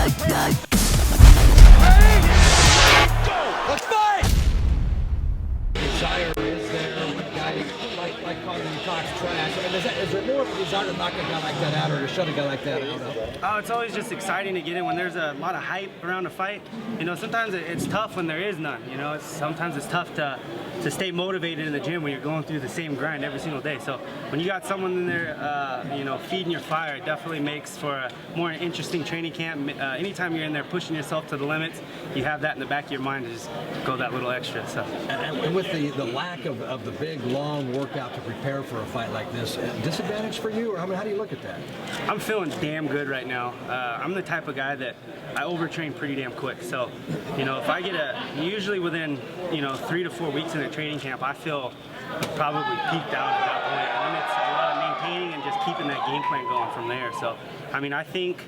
Let's fight! Desire is there when a guy like Conor talks trash. I mean, is there more of a desire to knock a guy like that out or to shut a guy like that out? Oh, it's always just exciting to get in when there's a lot of hype around a fight. You know, sometimes it's tough when there is none. You know, sometimes it's tough to stay motivated in the gym when you're going through the same grind every single day. So when you got someone in there, you know, feeding your fire, it definitely makes for a more interesting training camp. Anytime you're in there pushing yourself to the limits, you have that in the back of your mind to just go that little extra. So. And with the lack of the big, long workout to prepare for a fight like this, disadvantage for you? Or how do you look at that? I'm feeling damn good right now. I'm the type of guy that I overtrain pretty damn quick. So, you know, if I get usually within, you know, 3 to 4 weeks in a training camp, I feel probably peaked out at that point. And then it's a lot of maintaining and just keeping that game plan going from there. So, I mean, I think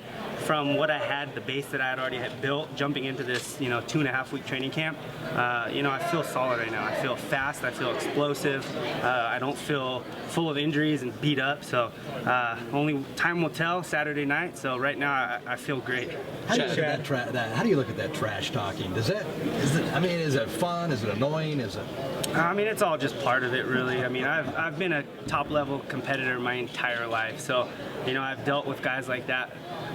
from what I had, the base that I had already built, jumping into this, you know, 2.5 week training camp, you know, I feel solid right now. I feel fast, I feel explosive, I don't feel full of injuries and beat up, so only time will tell Saturday night, so right now I feel great. How do you look at that trash talking? Is it fun? Is it annoying? Is it? I mean, it's all just part of it, really. I mean, I've been a top-level competitor my entire life, so, you know, I've dealt with guys like that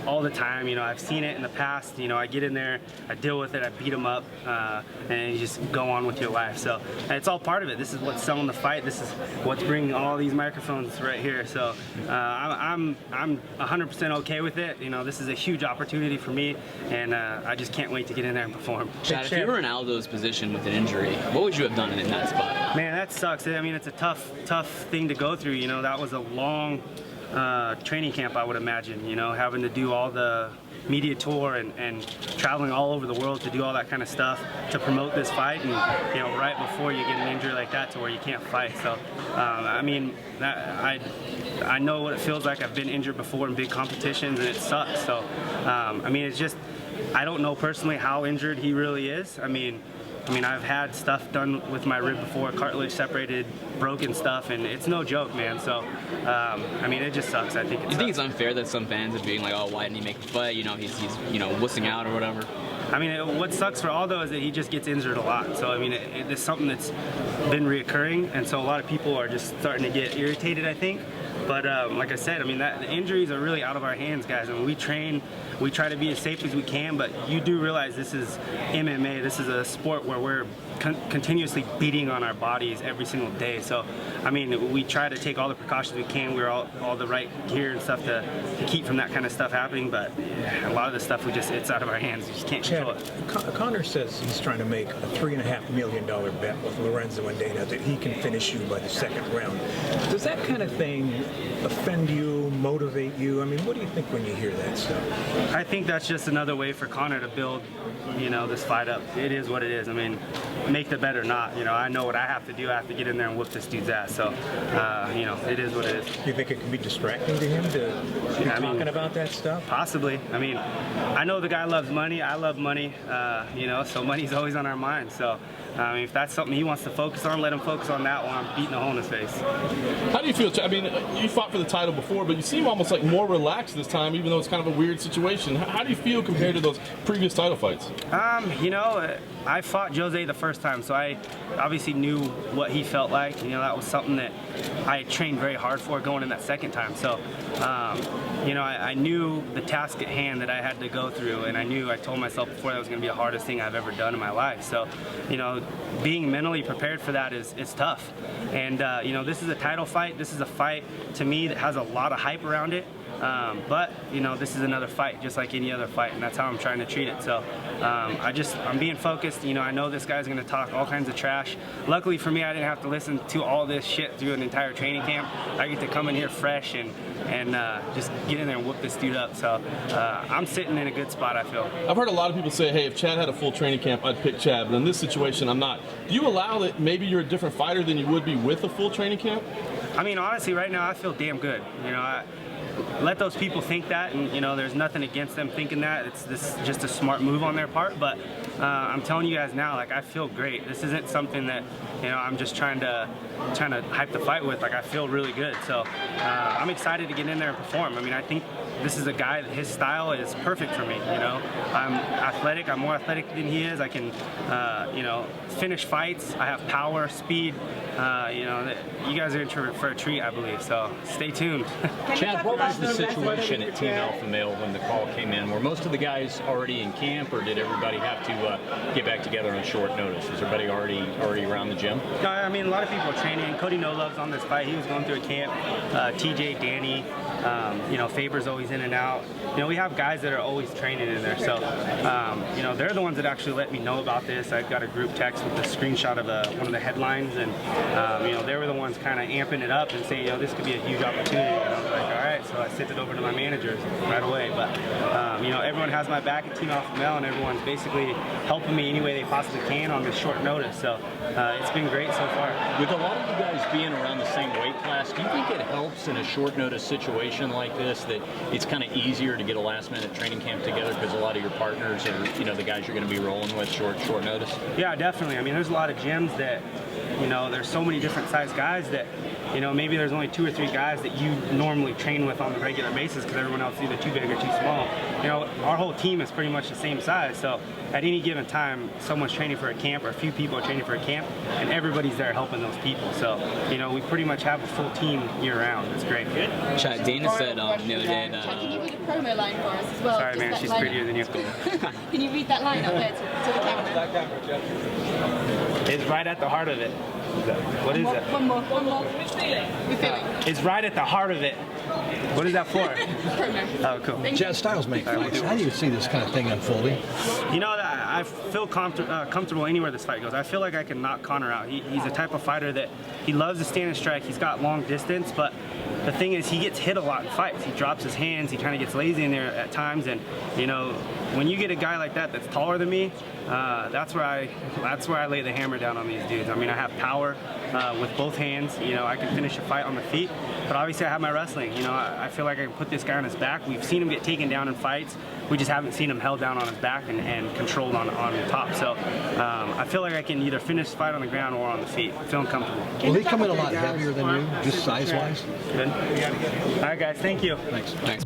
all the time. You know, I've seen it in the past. You know, I get in there, I deal with it, I beat them up, and you just go on with your life. So it's all part of it. This is what's selling the fight. This is what's bringing all these microphones right here. So I'm 100% okay with it. You know, this is a huge opportunity for me, and I just can't wait to get in there and perform. Chad, if you were in Aldo's position with an injury, what would you have done in that spot? Man, that sucks. I mean, it's a tough thing to go through. You know, that was a long training camp, I would imagine, you know, having to do all the media tour and traveling all over the world to do all that kind of stuff to promote this fight, and, you know, right before you get an injury like that to where you can't fight. So, I mean, I know what it feels like. I've been injured before in big competitions, and it sucks. So, I mean, it's just, I don't know personally how injured he really is. I mean, I've had stuff done with my rib before, cartilage separated, broken stuff, and it's no joke, man. So, I mean, it just sucks. I think. You think it's unfair that some fans are being like, "Oh, why didn't he make the fight? You know, he's you know, wussing out or whatever." I mean, what sucks for Aldo is that he just gets injured a lot. So, I mean, it's something that's been reoccurring, and so a lot of people are just starting to get irritated, I think. But like I said, I mean, the injuries are really out of our hands, guys. I mean, we train, we try to be as safe as we can, but you do realize this is MMA. This is a sport where we're continuously beating on our bodies every single day. So, I mean, we try to take all the precautions we can. We're all the right gear and stuff to keep from that kind of stuff happening. But yeah, a lot of the stuff it's out of our hands. You just can't control it. Conor says he's trying to make a $3.5 million bet with Lorenzo and Dana that he can finish you by the second round. Does that kind of thing offend you, motivate you? I mean, what do you think when you hear that stuff? I think that's just another way for Conor to build, you know, this fight up. It is what it is. I mean, make the bet or not. You know, I know what I have to do. I have to get in there and whoop this dude's ass. So, you know, it is what it is. Do you think it can be distracting to him to be talking about that stuff? Possibly. I mean, I know the guy loves money. I love money. You know, so money's always on our minds. So, I mean, if that's something he wants to focus on, let him focus on that while I'm beating a hole in his face. How do you feel? I mean, you fought for the title before, but you seem almost like more relaxed this time, even though it's kind of a weird situation. How do you feel compared to those previous title fights? You know, I fought Jose the first time, so I obviously knew what he felt like. You know, that was something that I trained very hard for going in that second time. So, you know, I knew the task at hand that I had to go through, and I told myself before that was going to be the hardest thing I've ever done in my life. So, you know, being mentally prepared for that is tough. And, you know, this is a title fight. This is a fight, to me, that has a lot of hype around it. But, you know, this is another fight, just like any other fight, and that's how I'm trying to treat it. So I'm being focused. You know, I know this guy's going to talk all kinds of trash. Luckily for me, I didn't have to listen to all this shit through an entire training camp. I get to come in here fresh and just get in there and whoop this dude up. So I'm sitting in a good spot, I feel. I've heard a lot of people say, hey, if Chad had a full training camp, I'd pick Chad. But in this situation, I'm not. Do you allow that maybe you're a different fighter than you would be with a full training camp? I mean, honestly, right now I feel damn good. You know, let those people think that, and you know, there's nothing against them thinking that. It's just a smart move on their part. But I'm telling you guys now, like, I feel great. This isn't something that, you know, I'm just trying to hype the fight with. Like, I feel really good. So I'm excited to get in there and perform. I mean, I think this is a guy that his style is perfect for me. You know, I'm athletic. I'm more athletic than he is. I can, you know, finish fights. I have power, speed. You know, you guys are in for a treat, I believe. So stay tuned. Chad, what was the situation at Team Alpha Male when the call came in? Were most of the guys already in camp, or did everybody have to get back together on short notice? Was everybody already around the gym? No, I mean, a lot of people are training. Cody No Love's on this fight. He was going through a camp. TJ, Danny, you know, Faber's always in and out. You know, we have guys that are always training in there. So, you know, they're the ones that actually let me know about this. I got a group text with a screenshot of one of the headlines, and, you know, they were the ones kind of amping it up and saying, you know, this could be a huge opportunity. And I was like, all right. So I sent it over to my managers right away. But, you know, everyone has my back at Team Alpha Male, and everyone's basically helping me any way they possibly can on this short notice. So it's been great so far. With a lot of you guys being around the same weight class, do you think it helps in a short notice situation like this that it's kind of easier to get a last minute training camp together because a lot of your partners are, you know, the guys you're going to be rolling with short notice? Yeah, definitely. I mean, there's a lot of gyms that, you know, there's so many different size guys that, you know, maybe there's only 2 or 3 guys that you normally train with on a regular basis because everyone else is either too big or too small. You know, our whole team is pretty much the same size, so at any given time, someone's training for a camp or a few people are training for a camp, and everybody's there helping those people. So, you know, we pretty much have a full team year-round. It's great. Chad, Dana said the other day that... Chad, can you read the promo line for us as well? Sorry, man, she's prettier than you. Can you read that line up there to the camera? It's right at the heart of it. What is it? One more. We're feeling. It's right at the heart of it. What is that for? Promo. Oh, cool. Chad, styles make fights. How do you see this kind of thing unfolding? You know, I feel comfortable anywhere this fight goes. I feel like I can knock Conor out. He's the type of fighter that he loves to stand and strike. He's got long distance, but the thing is he gets hit a lot in fights. He drops his hands. He kind of gets lazy in there at times, and you know, when you get a guy like that that's taller than me, that's where I lay the hammer down on these dudes. I mean, I have power with both hands. You know, I can finish a fight on the feet, but obviously I have my wrestling. You know, I feel like I can put this guy on his back. We've seen him get taken down in fights. We just haven't seen him held down on his back and controlled on top. So I feel like I can either finish the fight on the ground or on the feet. Feeling comfortable. Will he come in a lot heavier than you, just size-wise? Good. All right, guys. Thank you. Thanks.